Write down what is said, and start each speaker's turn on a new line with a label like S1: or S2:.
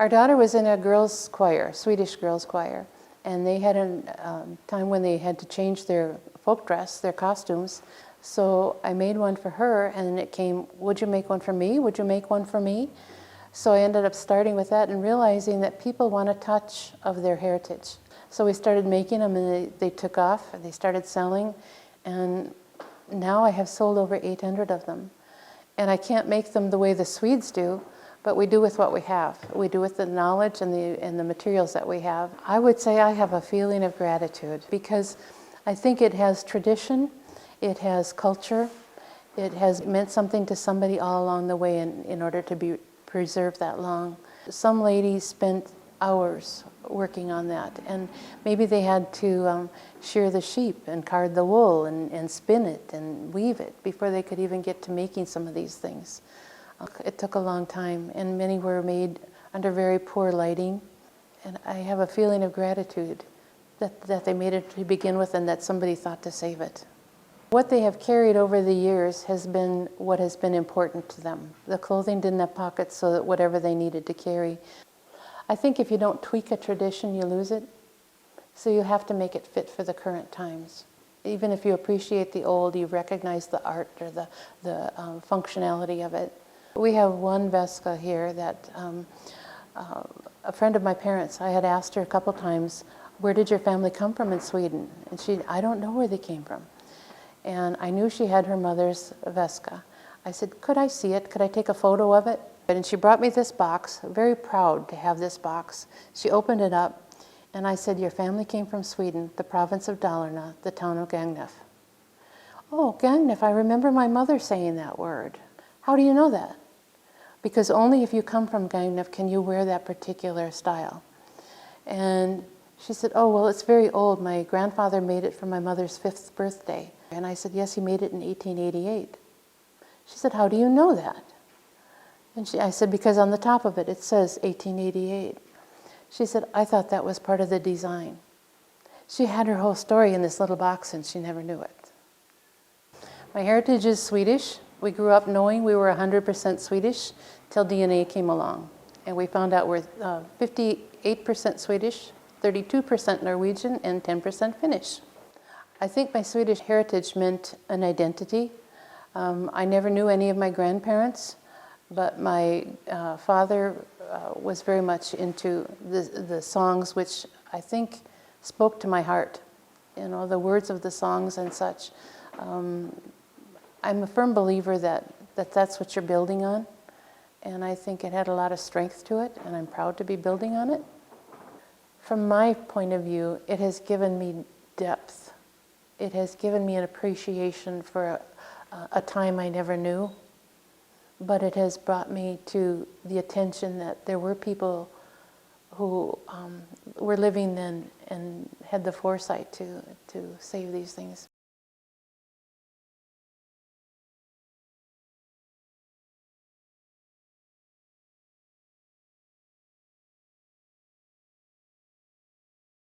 S1: Our daughter was in a girls' choir, Swedish girls' choir, and they had a time when they had to change their folk dress, their costumes. So I made one for her, and it came, would you make one for me? Would you make one for me? So I ended up starting with that and realizing that people want a touch of their heritage. So we started making them, and they took off, and they started selling, and now I have sold over 800 of them. And I can't make them the way the Swedes do, but we do with what we have. We do with the knowledge and the materials that we have. I would say I have a feeling of gratitude because I think it has tradition, it has culture, it has meant something to somebody all along the way in order to be preserved that long. Some ladies spent hours working on that, and maybe they had to shear the sheep and card the wool and spin it and weave it before they could even get to making some of these things. It took a long time, and many were made under very poor lighting, and I have a feeling of gratitude that they made it to begin with and that somebody thought to save it. What they have carried over the years has been what has been important to them. The clothing didn't have pockets, so that whatever they needed to carry. I think if you don't tweak a tradition, you lose it. So you have to make it fit for the current times. Even if you appreciate the old, you recognize the art or the functionality of it. We have one väska here that a friend of my parents, I had asked her a couple times, where did your family come from in Sweden? And I don't know where they came from. And I knew she had her mother's väska. I said, could I see it? Could I take a photo of it? And she brought me this box, very proud to have this box. She opened it up, and I said, your family came from Sweden, the province of Darlarna, the town of Gagnef. Oh, Gagnef, I remember my mother saying that word. How do you know that? Because only if you come from Gagnef can you wear that particular style. And she said, oh, well, it's very old. My grandfather made it for my mother's 5th birthday. And I said, yes, he made it in 1888. She said, how do you know that? And I said, because on the top of it, it says 1888. She said, I thought that was part of the design. She had her whole story in this little box, and she never knew it. My heritage is Swedish. We grew up knowing we were 100% Swedish till DNA came along. And we found out we're 58% Swedish, 32% Norwegian, and 10% Finnish. I think my Swedish heritage meant an identity. I never knew any of my grandparents, but my father was very much into the songs, which I think spoke to my heart. You know, the words of the songs and such. I'm a firm believer that that's what you're building on, and I think it had a lot of strength to it, and I'm proud to be building on it. From my point of view, it has given me depth. It has given me an appreciation for a time I never knew, but it has brought me to the attention that there were people who were living then and had the foresight to save these things.